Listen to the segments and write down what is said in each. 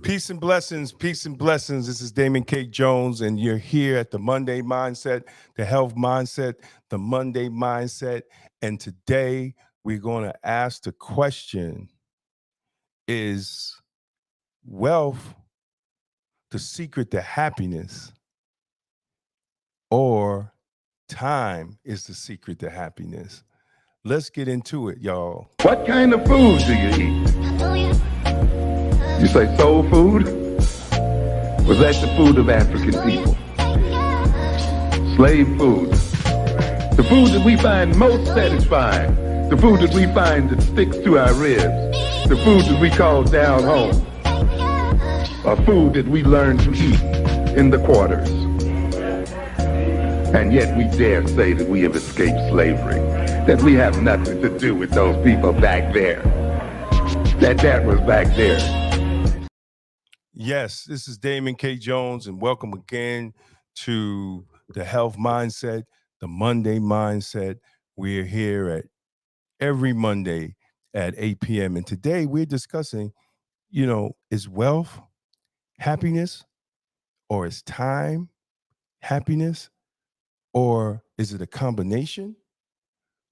Peace and blessings, peace and blessings. This is Damon K. Jones, and you're here at the Monday Mindset, the Health Mindset, the Monday Mindset. And today we're going to ask the question, is wealth the secret to happiness, or time is the secret to happiness? Let's get into it, y'all. What kind of food do you eat? You say soul food? Was that the food of African people? Slave food. The food that we find most satisfying. The food that we find that sticks to our ribs. The food that we call down home. A food that we learn to eat in the quarters. And yet we dare say that we have escaped slavery. That we have nothing to do with those people back there. That was back there. Yes, this is Damon K. Jones, and welcome again to the Health Mindset, the Monday Mindset. We're here at every Monday at 8 p.m. And today we're discussing, is wealth happiness, or is time happiness, or is it a combination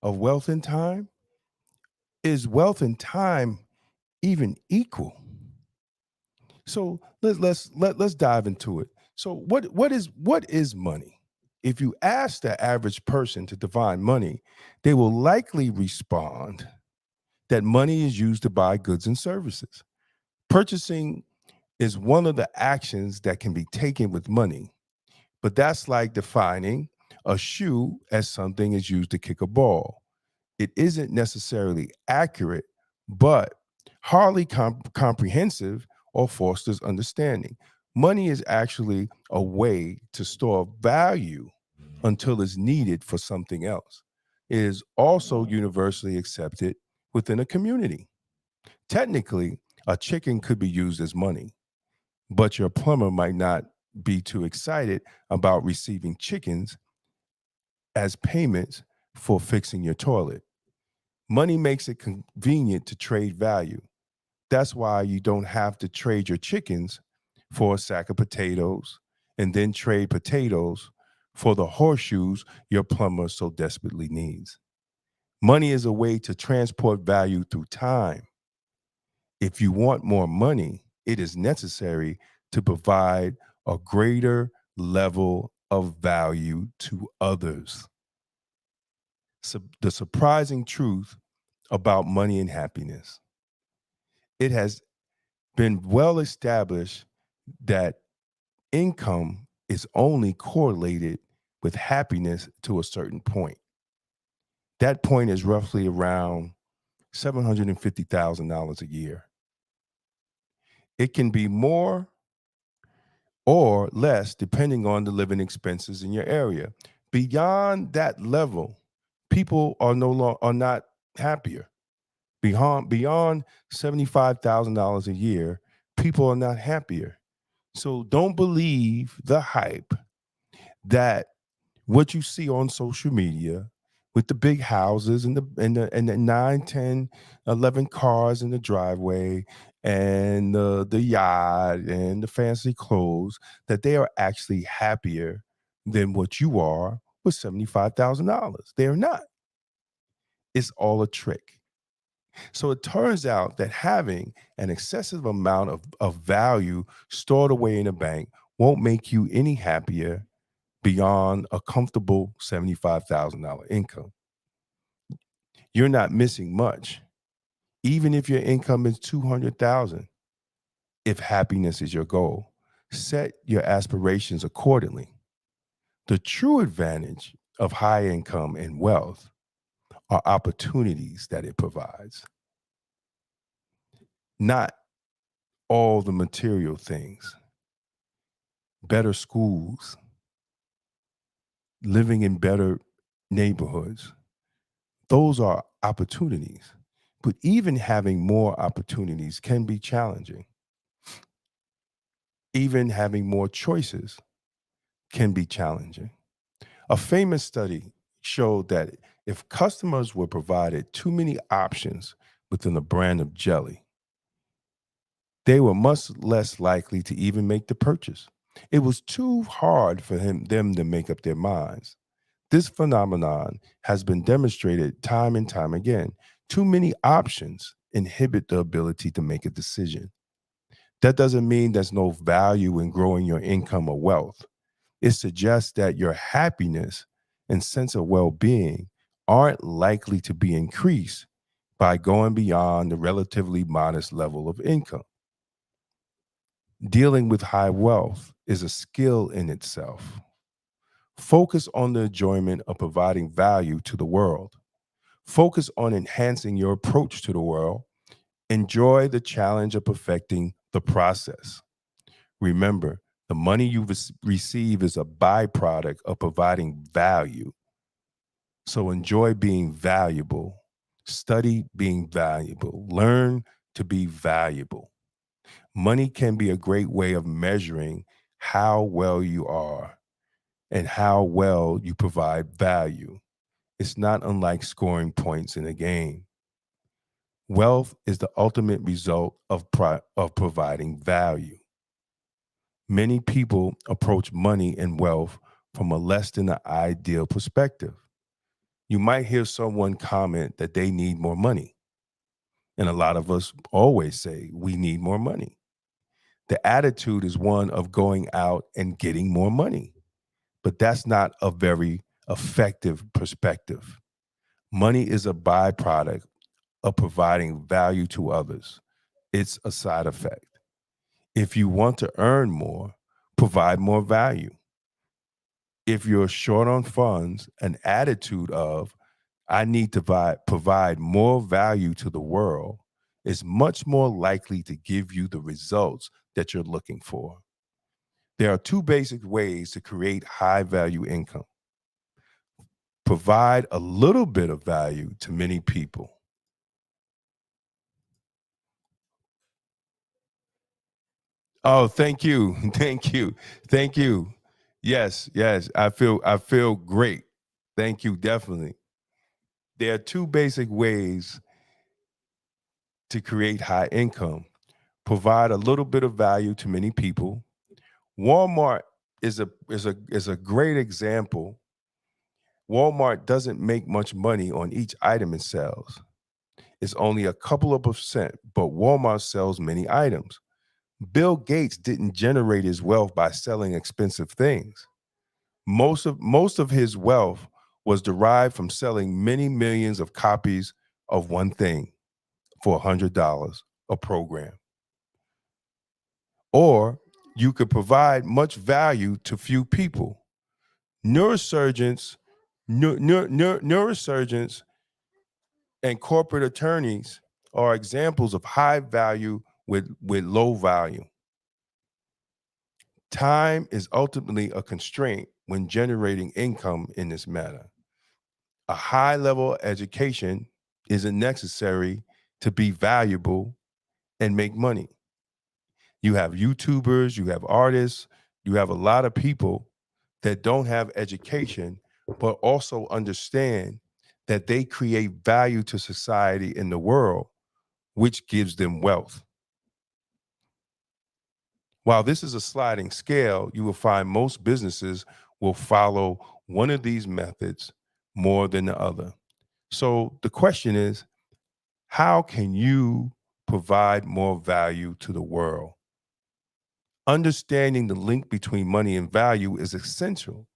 of wealth and time? Is wealth and time even equal? So let's dive into it. So what is money? If you ask the average person to define money, they will likely respond that money is used to buy goods and services. Purchasing is one of the actions that can be taken with money, but that's like defining a shoe as something is used to kick a ball. It isn't necessarily accurate, but hardly comprehensive or fosters understanding. Money is actually a way to store value until it's needed for something else. It is also universally accepted within a community. Technically, a chicken could be used as money, but your plumber might not be too excited about receiving chickens as payments for fixing your toilet. Money makes it convenient to trade value. That's why you don't have to trade your chickens for a sack of potatoes and then trade potatoes for the horseshoes your plumber so desperately needs. Money is a way to transport value through time. If you want more money, it is necessary to provide a greater level of value to others. So the surprising truth about money and happiness. It has been well established that income is only correlated with happiness to a certain point. That point is roughly around $750,000 a year. It can be more or less depending on the living expenses in your area. Beyond that level, people are not happier. Beyond $75,000 a year, people are not happier. So don't believe the hype that what you see on social media with the big houses and the 9, 10, 11 cars in the driveway and the yacht and the fancy clothes, that they are actually happier than what you are with $75,000. They are not. It's all a trick. So it turns out that having an excessive amount of value stored away in a bank won't make you any happier beyond a comfortable $75,000 income. You're not missing much, even if your income is $200,000. If happiness is your goal, set your aspirations accordingly. The true advantage of high income and wealth are opportunities that it provides, not all the material things. Better schools, living in better neighborhoods, those are opportunities. But even having more opportunities can be challenging. Even having more choices can be challenging. A famous study showed that if customers were provided too many options within a brand of jelly, they were much less likely to even make the purchase. It was too hard for them to make up their minds. This phenomenon has been demonstrated time and time again. Too many options inhibit the ability to make a decision. That doesn't mean there's no value in growing your income or wealth. It suggests that your happiness and sense of well being aren't likely to be increased by going beyond the relatively modest level of income. Dealing with high wealth is a skill in itself. Focus on the enjoyment of providing value to the world. Focus on enhancing your approach to the world. Enjoy the challenge of perfecting the process. Remember, the money you receive is a byproduct of providing value. So enjoy being valuable. Study being valuable. Learn to be valuable. Money can be a great way of measuring how well you are and how well you provide value. It's not unlike scoring points in a game. Wealth is the ultimate result of providing value. Many people approach money and wealth from a less than ideal perspective. You might hear someone comment that they need more money. And a lot of us always say we need more money. The attitude is one of going out and getting more money, but that's not a very effective perspective. Money is a byproduct of providing value to others. It's a side effect. If you want to earn more, provide more value. If you're short on funds, an attitude of, I need to provide more value to the world is much more likely to give you the results that you're looking for. There are two basic ways to create high value income. Provide a little bit of value to many people. Oh, thank you. Thank you. Thank you. Yes, yes. I feel great. Thank you, definitely. There are two basic ways to create high income. Provide a little bit of value to many people. Walmart is a great example. Walmart doesn't make much money on each item it sells. It's only a couple of percent, but Walmart sells many items. Bill Gates didn't generate his wealth by selling expensive things. Most of his wealth was derived from selling many millions of copies of one thing for $100 a program. Or you could provide much value to few people. Neurosurgeons, neurosurgeons and corporate attorneys are examples of high value with low value. Time is ultimately a constraint when generating income in this manner. A high level education isn't necessary to be valuable and make money. You have YouTubers, you have artists, you have a lot of people that don't have education, but also understand that they create value to society in the world, which gives them wealth. While this is a sliding scale, you will find most businesses will follow one of these methods more than the other. So the question is, how can you provide more value to the world? Understanding the link between money and value is essential.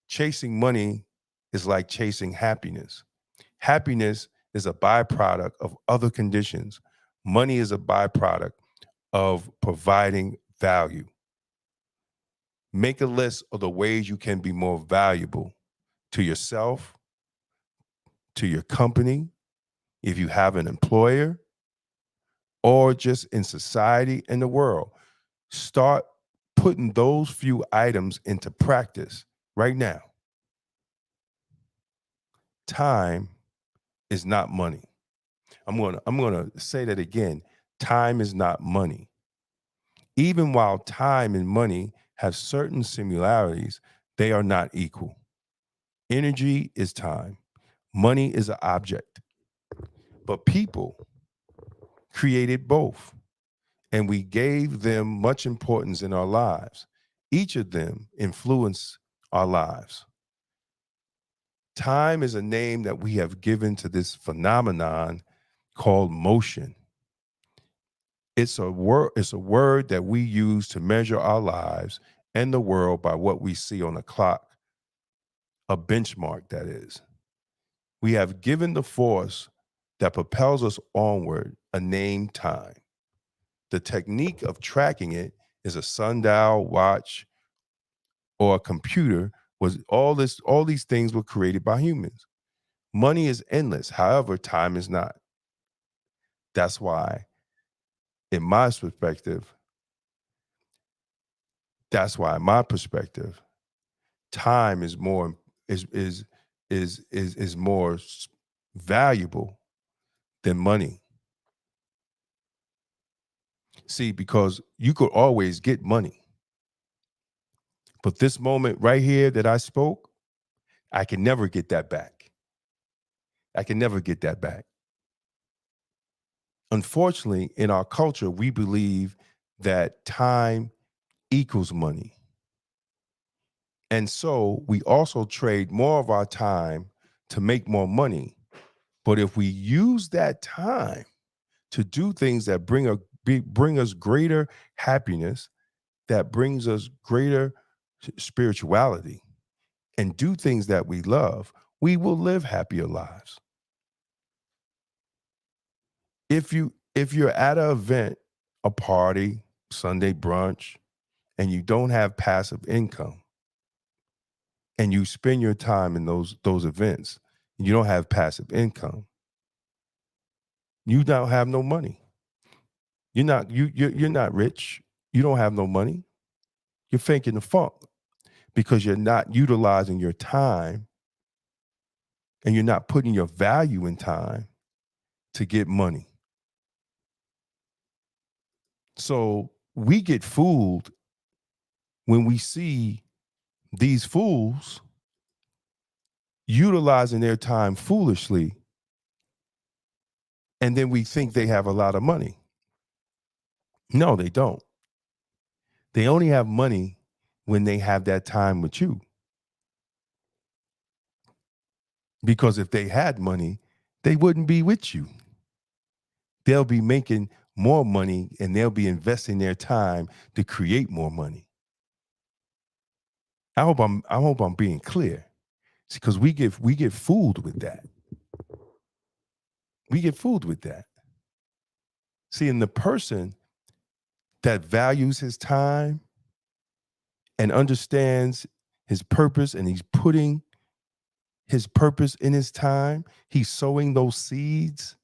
Chasing money is like chasing happiness. Happiness is a byproduct of other conditions. Money is a byproduct of providing value. Make a list of the ways you can be more valuable to yourself, to your company, if you have an employer, or just in society and the world. Start putting those few items into practice right now. Time is not money. I'm gonna say that again. Time is not money. Even while time and money have certain similarities, they are not equal. Energy is time. Money is an object. But people created both. and we gave them much importance in our lives. Each of them influence our lives. Time is a name that we have given to this phenomenon called motion. It's a word that we use to measure our lives and the world by what we see on a clock, a benchmark, that is. We have given the force that propels us onward a name, time. The technique of tracking it is a sundial, watch, or a computer. All these things were created by humans. Money is endless. However, time is not. That's why, in my perspective, time is more more valuable than money. See, because you could always get money. But this moment right here that I spoke, I can never get that back. I can never get that back. Unfortunately, in our culture, we believe that time equals money. And so we also trade more of our time to make more money. But if we use that time to do things that bring us greater happiness, that brings us greater spirituality, and do things that we love, we will live happier lives. If you're at an event, a party, Sunday brunch, and you don't have passive income, and you spend your time in those events, and you don't have passive income, you don't have no money. You're not rich. You don't have no money. You're faking the funk because you're not utilizing your time, and you're not putting your value in time to get money. So we get fooled when we see these fools utilizing their time foolishly, and then we think they have a lot of money. No, they don't. They only have money when they have that time with you. Because if they had money, they wouldn't be with you. They'll be making more money, and they'll be investing their time to create more money. I hope I'm being clear. Because we get fooled with that. We get fooled with that. See, and the person that values his time and understands his purpose, and he's putting his purpose in his time, he's sowing those seeds.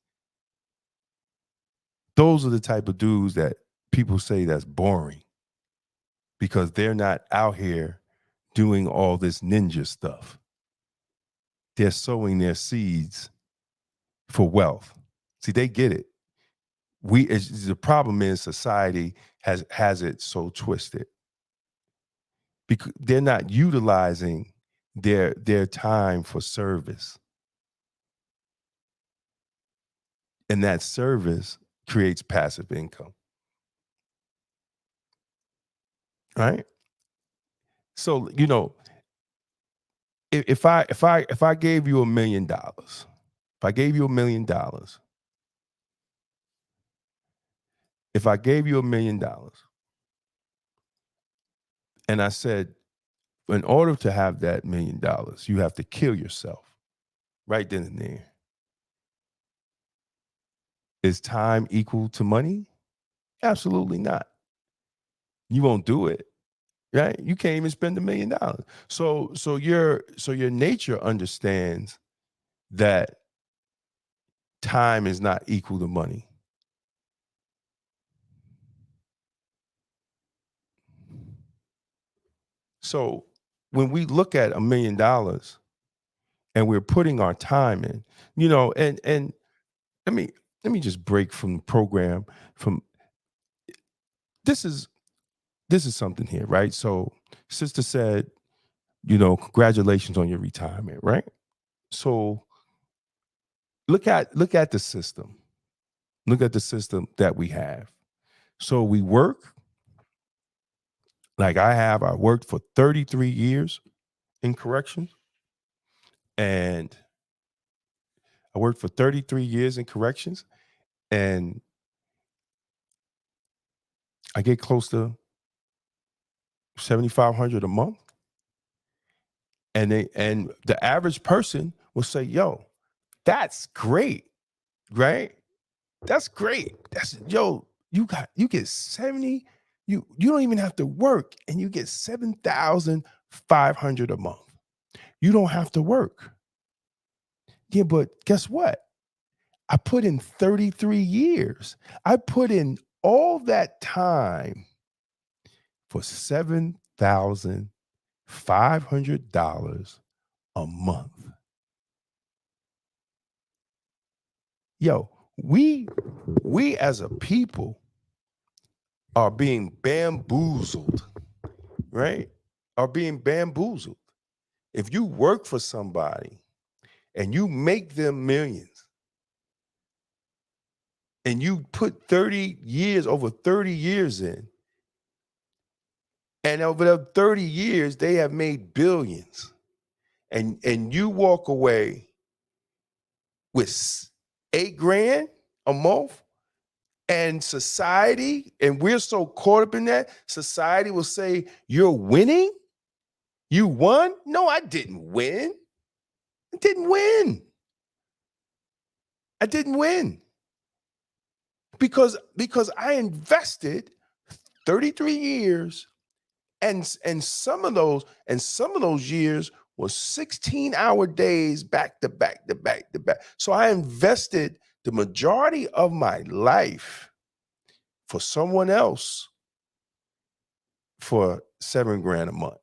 Those are the type of dudes that people say that's boring, because they're not out here doing all this ninja stuff. They're sowing their seeds for wealth. See, they get it. The problem is society has it so twisted, because they're not utilizing their time for service. And that service creates passive income. Right? So, if I gave you $1 million, if I gave you $1 million, if I gave you $1 million, and I said, in order to have that $1 million, you have to kill yourself right then and there. Is time equal to money? Absolutely not. You won't do it, right? You can't even spend $1 million. So your nature understands that time is not equal to money. So when we look at $1 million and we're putting our time in, and let me just break from the program. This is something here, right? So sister said, congratulations on your retirement, right? So look at the system. Look at the system that we have. So we work like I worked for 33 years in corrections. And I worked for 33 years in corrections. And I get close to 7,500 a month. And the average person will say, yo, that's great, right? That's great. You get 70, you don't even have to work and you get 7,500 a month. You don't have to work. Yeah, but guess what? I put in 33 years. I put in all that time for $7,500 a month. Yo, we as a people are being bamboozled, right? Are being bamboozled. If you work for somebody and you make them millions and you put over 30 years in, and over the 30 years, they have made billions, and you walk away with $8,000 a month, and society, and we're so caught up in that, society will say, you're winning? You won? No, I didn't win. I didn't win. I didn't win. Because I invested 33 years, and some of those years was 16-hour days back to back to back to back. So I invested the majority of my life for someone else for $7,000 a month.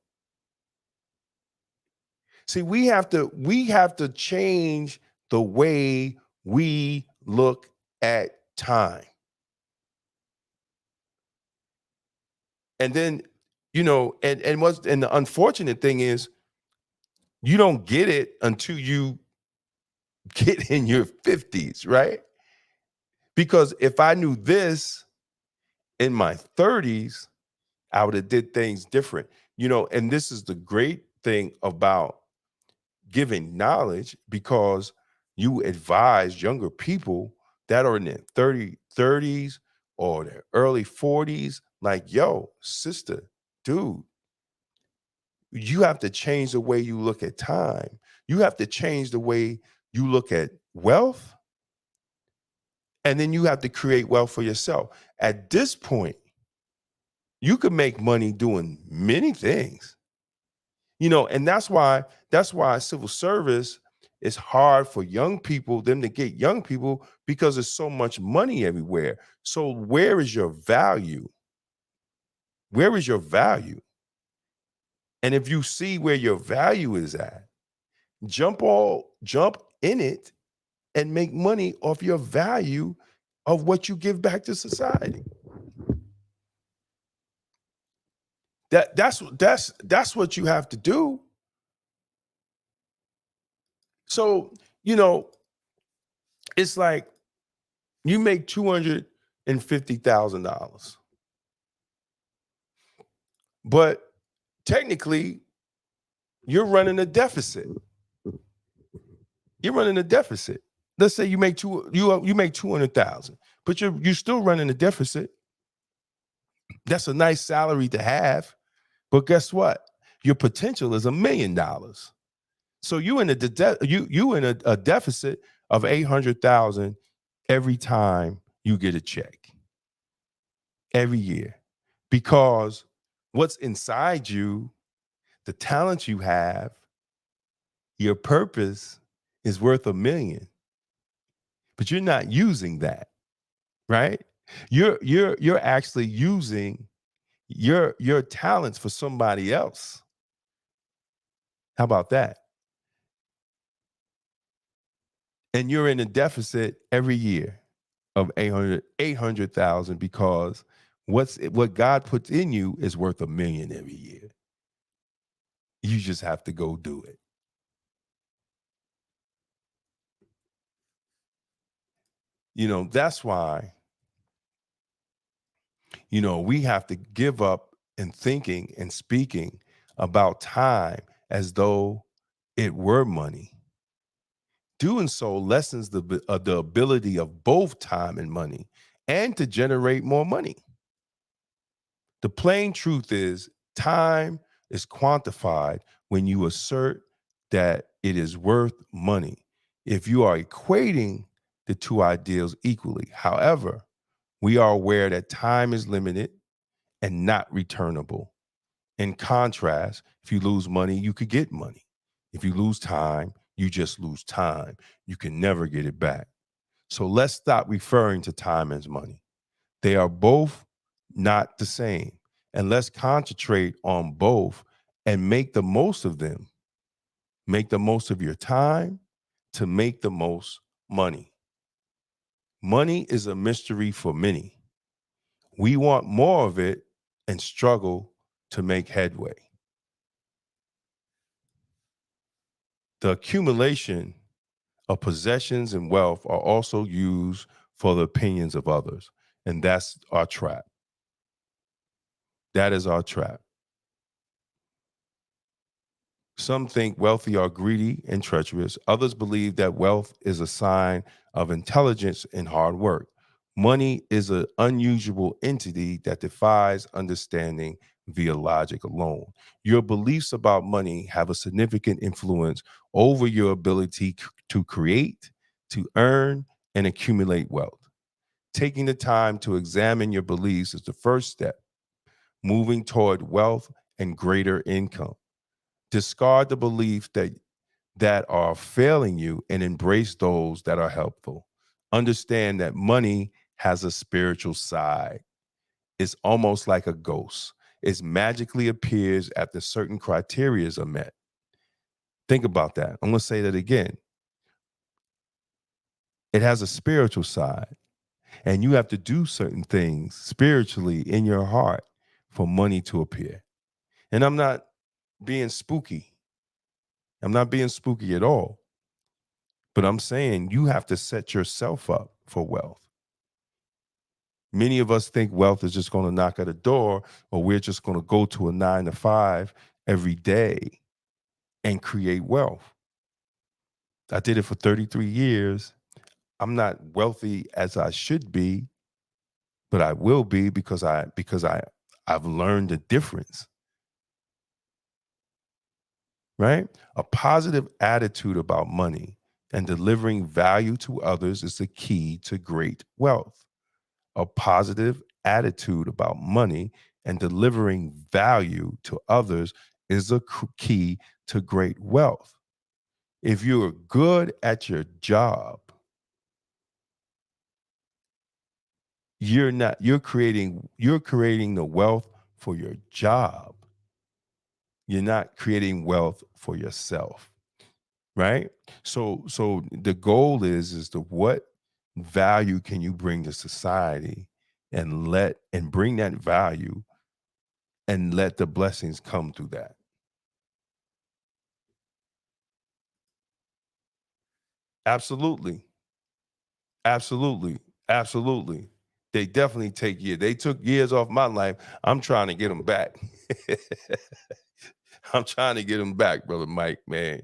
See, we have to change the way we look at time. And then, and the unfortunate thing is you don't get it until you get in your 50s, right? Because if I knew this in my 30s, I would have did things different. And this is the great thing about giving knowledge, because you advise younger people that are in their 30s or their early 40s, like, yo, sister, dude, you have to change the way you look at time. You have to change the way you look at wealth. And then you have to create wealth for yourself. At this point, you can make money doing many things. And that's why civil service is hard for them to get young people, because there's so much money everywhere. So where is your value? Where is your value? And if you see where your value is at, jump in it and make money off your value of what you give back to society. That's what you have to do. So, it's like you make $250,000, but technically you're running a deficit. You're running a deficit. Let's say you make 200,000, but you're still running a deficit. That's a nice salary to have, but guess what? Your potential is $1 million. So you in a deficit of 800,000 every time you get a check, every year, because what's inside you, the talent you have, your purpose is worth $1 million, but you're not using that, right? You're actually using your talents for somebody else. How about that? And you're in a deficit every year of 800,000 because what God puts in you is worth $1 million every year. You just have to go do it. That's why We have to give up in thinking and speaking about time as though it were money. Doing so lessens the ability of both time and money and to generate more money. The plain truth is, time is quantified when you assert that it is worth money. If you are equating the two ideals equally. However, we are aware that time is limited and not returnable. In contrast, if you lose money, you could get money. If you lose time, you just lose time. You can never get it back. So let's stop referring to time as money. They are both not the same. And let's concentrate on both and make the most of them. Make the most of your time to make the most money. Money is a mystery for many. We want more of it and struggle to make headway. The accumulation of possessions and wealth are also used for the opinions of others. And that's our trap. That is our trap. Some think wealthy are greedy and treacherous. Others believe that wealth is a sign of intelligence and hard work. Money is an unusual entity that defies understanding via logic alone. Your beliefs about money have a significant influence over your ability to create, to earn, and accumulate wealth. Taking the time to examine your beliefs is the first step, moving toward wealth and greater income. Discard the beliefs that are failing you and embrace those that are helpful. Understand that money has a spiritual side. It's almost like a ghost. It magically appears after certain criteria are met. Think about that. I'm going to say that again. It has a spiritual side, and you have to do certain things spiritually in your heart for money to appear. And I'm not being spooky. I'm not being spooky at all. But I'm saying you have to set yourself up for wealth. Many of us think wealth is just going to knock at a door, or we're just going to go to a 9 to 5 every day and create wealth. I did it for 33 years. I'm not wealthy as I should be, but I will be because I've learned the difference. Right? A positive attitude about money and delivering value to others is the key to great wealth. A positive attitude about money and delivering value to others is a key to great wealth. If you're good at your job, you're creating the wealth for your job. You're not creating wealth for yourself. Right? So the goal is to what value can you bring to society and bring that value and let the blessings come through that. Absolutely. Absolutely. Absolutely. They definitely take years. They took years off my life. I'm trying to get them back. I'm trying to get them back, brother Mike, man.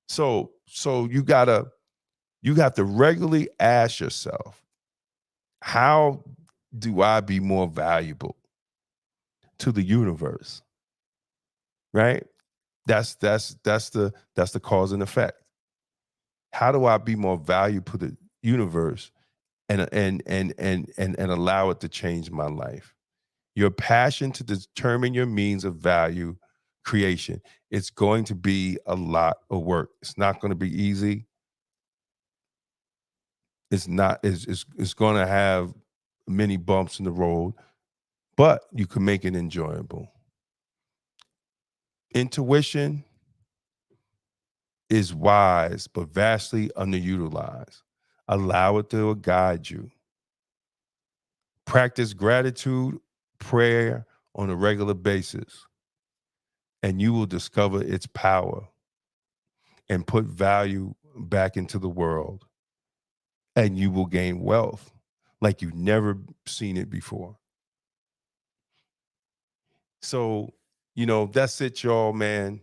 So you have to regularly ask yourself, how do I be more valuable to the universe? Right? That's the cause and effect. How do I be more valuable to the universe and allow it to change my life? Your passion to determine your means of value creation. It's going to be a lot of work. It's not going to be easy. It's going to have many bumps in the road, but you can make it enjoyable. Intuition is wise, but vastly underutilized. Allow it to guide you. Practice gratitude, prayer on a regular basis, and you will discover its power and put value back into the world, and you will gain wealth. like you've never seen it before. So, that's it, y'all, man.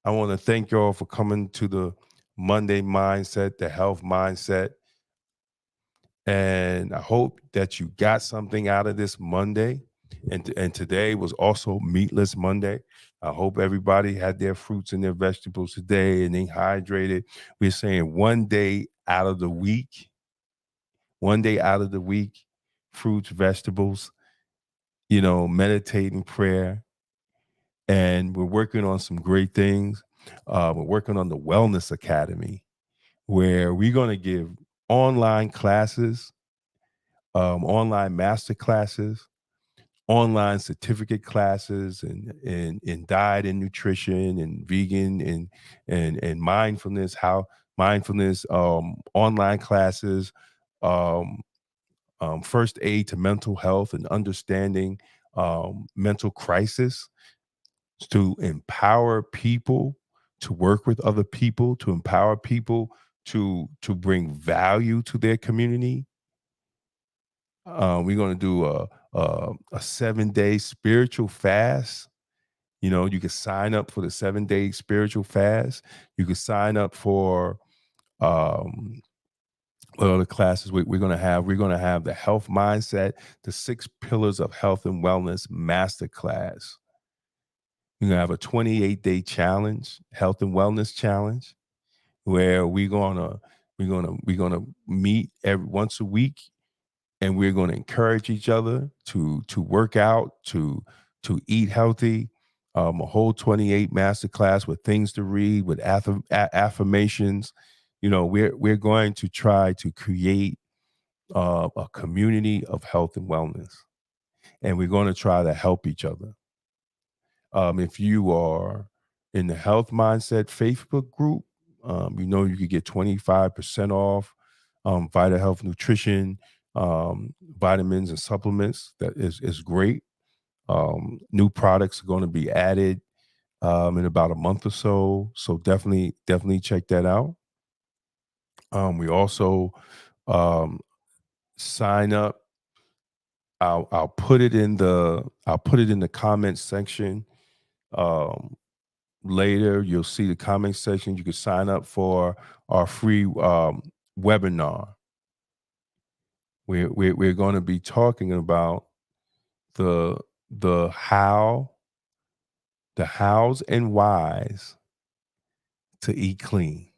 I want to thank y'all for coming to the Monday Mindset, the Health Mindset. And I hope that you got something out of this Monday. And today was also Meatless Monday. I hope everybody had their fruits and their vegetables today and they hydrated. We're saying one day out of the week, fruits, vegetables, meditating, prayer. And we're working on some great things. We're working on the Wellness Academy, where we're going to give online classes, online master classes, online certificate classes, and in diet and nutrition and vegan and mindfulness, online classes, um, first aid to mental health and understanding mental crisis, to empower people to work with other people, to empower people to bring value to their community. We're going to do a 7-day spiritual fast. You can sign up for the 7-day spiritual fast. You can sign up for what other classes we're going to have. We're going to have the Health Mindset, the 6 Pillars of Health and Wellness Masterclass. We're going to have a 28-day challenge, health and wellness challenge, where we're gonna meet once a week, and we're going to encourage each other to work out, to eat healthy. A whole 28 masterclass with things to read, with affirmations. We're going to try to create a community of health and wellness, and we're going to try to help each other. If you are in the Health Mindset Facebook group, you could get 25% off Vita Health Nutrition, vitamins and supplements. That is great. New products are going to be added in about a month or so. So definitely check that out. We also sign up. I'll put it in the comments section. Later, you'll see the comment section. You can sign up for our free webinar. We're going to be talking about the hows and whys to eat clean.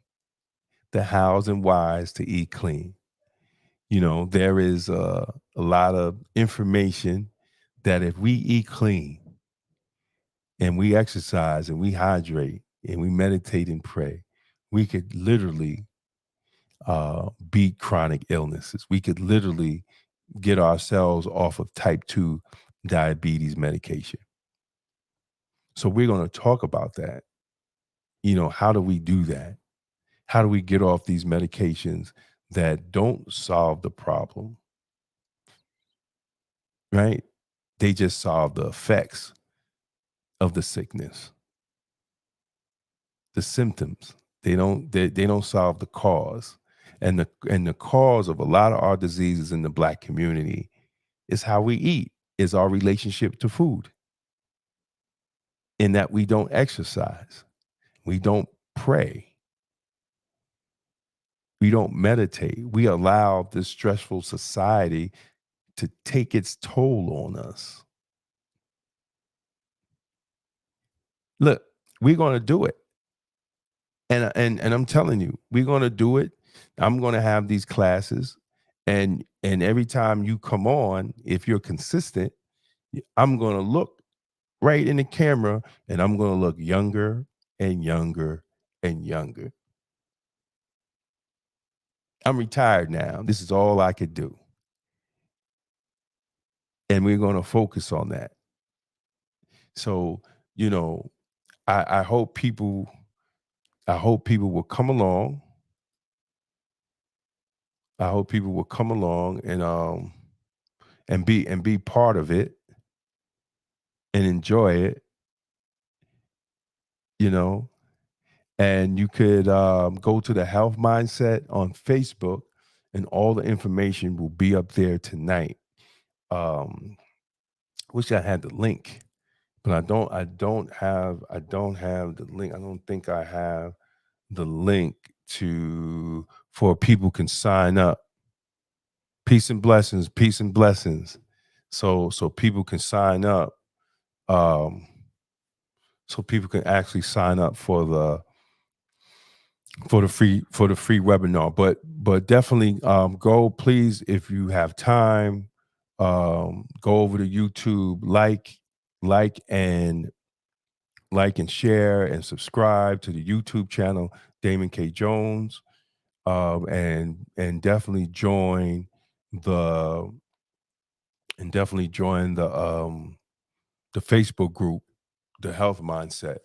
The hows and whys to eat clean. There is a lot of information that if we eat clean and we exercise and we hydrate and we meditate and pray, we could literally beat chronic illnesses. We could literally get ourselves off of type 2 diabetes medication. So we're going to talk about that. How do we do that? How do we get off these medications that don't solve the problem? Right? They just solve the effects of the sickness, the symptoms. They don't solve the cause. And the cause of a lot of our diseases in the Black community is how we eat, is our relationship to food. In that we don't exercise, we don't pray, we don't meditate. We allow this stressful society to take its toll on us. Look, we're going to do it. And I'm telling you, we're going to do it. I'm going to have these classes, and every time you come on, if you're consistent, I'm going to look right in the camera, and I'm going to look younger and younger and younger. I'm retired now. This is all I could do. And we're going to focus on that. So, I hope people will come along. I hope people will come along and be part of it and enjoy it. And you could go to the Health Mindset on Facebook, and all the information will be up there tonight. Wish I had the link, but I don't have the link. I don't think I have the link to for people can sign up. Peace and blessings, peace and blessings. So people can sign up. Um, so people can actually sign up for the free webinar. But definitely go, please, if you have time, go over to YouTube, like and share and subscribe to the YouTube channel Damon K. Jones, and definitely join the the Facebook group, the Health Mindset,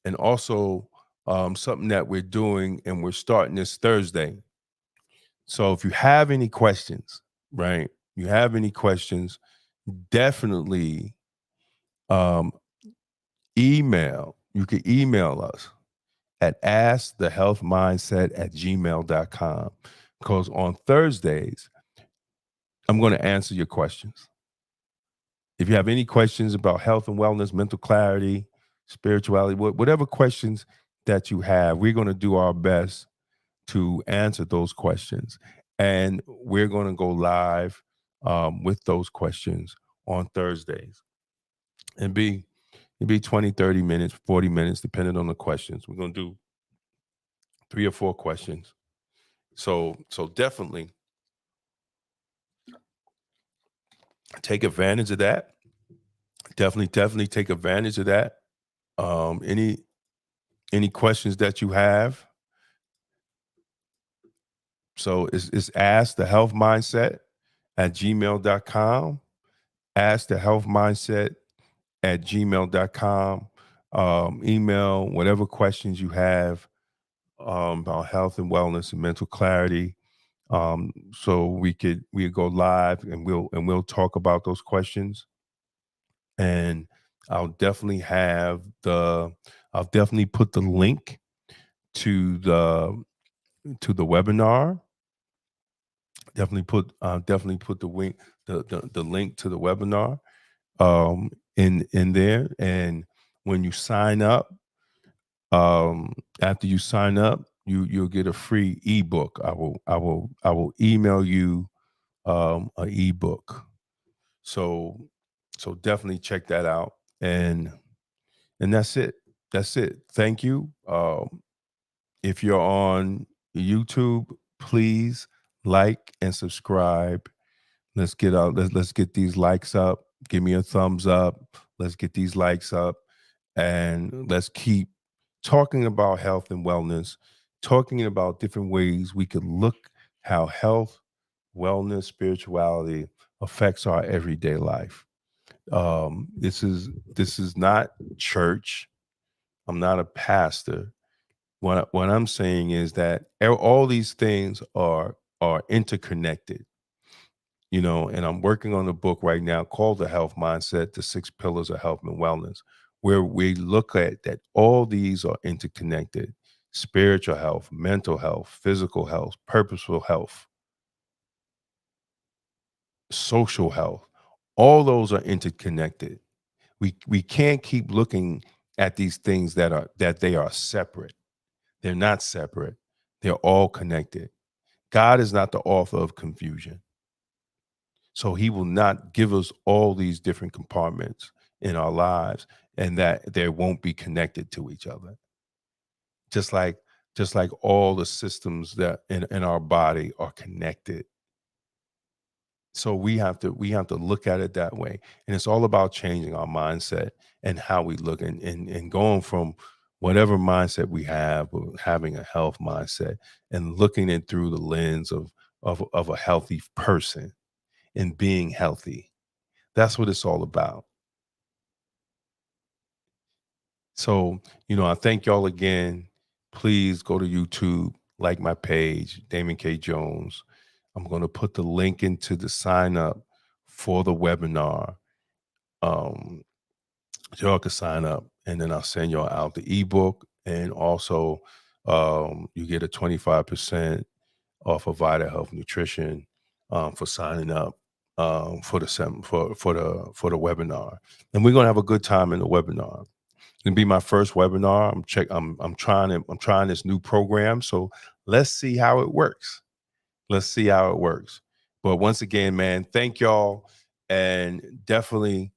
and also something that we're doing, and we're starting this Thursday. So if you have any questions, right? You have any questions, definitely um, email. You can email us at askthehealthmindset@gmail.com, because on Thursdays, I'm going to answer your questions. If you have any questions about health and wellness, mental clarity, spirituality, whatever questions that you have, we're going to do our best to answer those questions. And we're going to go live with those questions on Thursdays. And it'd be 20, 30 minutes, 40 minutes, depending on the questions. We're going to do 3 or 4 questions. So definitely take advantage of that. Definitely take advantage of that. Any questions that you have. So it's ask the health mindset at gmail.com. Ask the health mindset at gmail.com. Email whatever questions you have about health and wellness and mental clarity. So we go live, and we'll talk about those questions. And I'll definitely put the link to the webinar. Definitely put the link to the webinar in there. And when you sign up, after you sign up, you'll get a free ebook. I will email you an ebook. So definitely check that out. And that's it. Thank you. If you're on YouTube, please like and subscribe. Let's get these likes up. Give me a thumbs up. Let's get these likes up, and let's keep talking about health and wellness, talking about different ways we could look how health, wellness, spirituality affects our everyday life. This is not church. I'm not a pastor. What I'm saying is that all these things are interconnected, and I'm working on a book right now called The Health Mindset, The 6 Pillars of Health and Wellness, where we look at that all these are interconnected: spiritual health, mental health, physical health, purposeful health, social health. All those are interconnected. We can't keep looking at these things that they are separate. They're not separate. They're all connected. God is not the author of confusion. So he will not give us all these different compartments in our lives and that they won't be connected to each other. Just like all the systems that in our body are connected. So we have to look at it that way. And it's all about changing our mindset and how we look, and going from whatever mindset we have, or having a health mindset, and looking it through the lens of a healthy person and being healthy. That's what it's all about. So, I thank y'all again. Please go to YouTube, like my page, Damon K. Jones. I'm going to put the link into the sign up for the webinar. Y'all can sign up, and then I'll send y'all out the ebook. And also, you get a 25% off of Vita Health Nutrition for signing up for the webinar. And we're gonna have a good time in the webinar. It'll be my first webinar. I'm trying this new program. So let's see how it works. Let's see how it works. But once again, man, thank y'all. And definitely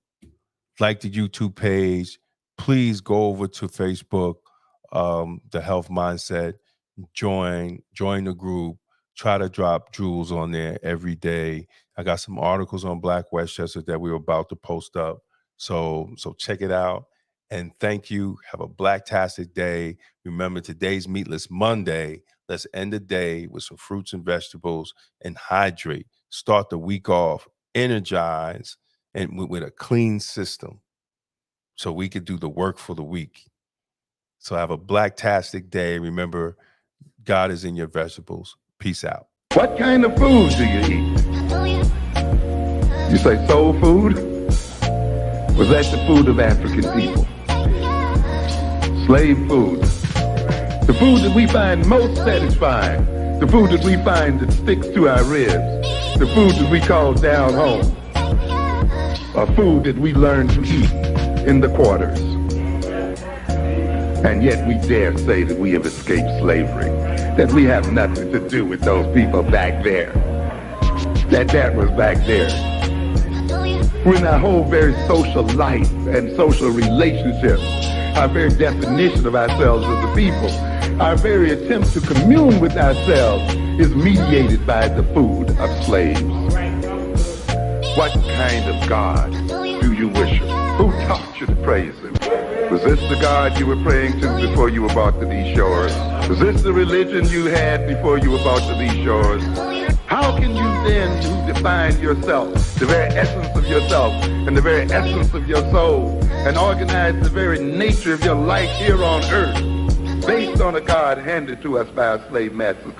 like the YouTube page. Please go over to Facebook, the Health Mindset, join the group, try to drop jewels on there every day. I got some articles on Black Westchester that we were about to post up. So check it out. And thank you. Have a blacktastic day. Remember, today's Meatless Monday. Let's end the day with some fruits and vegetables and hydrate. Start the week off energized and with a clean system so we could do the work for the week. So have a blacktastic day. Remember, God is in your vegetables. Peace out. What kind of food do you eat? You say soul food? Was that the food of African people? Slave food. The food that we find most satisfying. The food that we find that sticks to our ribs. The food that we call down home. A food that we learn to eat in the quarters. And yet we dare say that we have escaped slavery, that we have nothing to do with those people back there, that was back there. When our whole very social life and social relationships, our very definition of ourselves as a people, our very attempt to commune with ourselves is mediated by the food of slaves. What kind of God do you worship? Who taught you to praise him? Was this the God you were praying to before you were brought to these shores? Was this the religion you had before you were brought to these shores? How can you then, who define yourself, the very essence of yourself, and the very essence of your soul, and organize the very nature of your life here on earth, based on a God handed to us by our slave masters?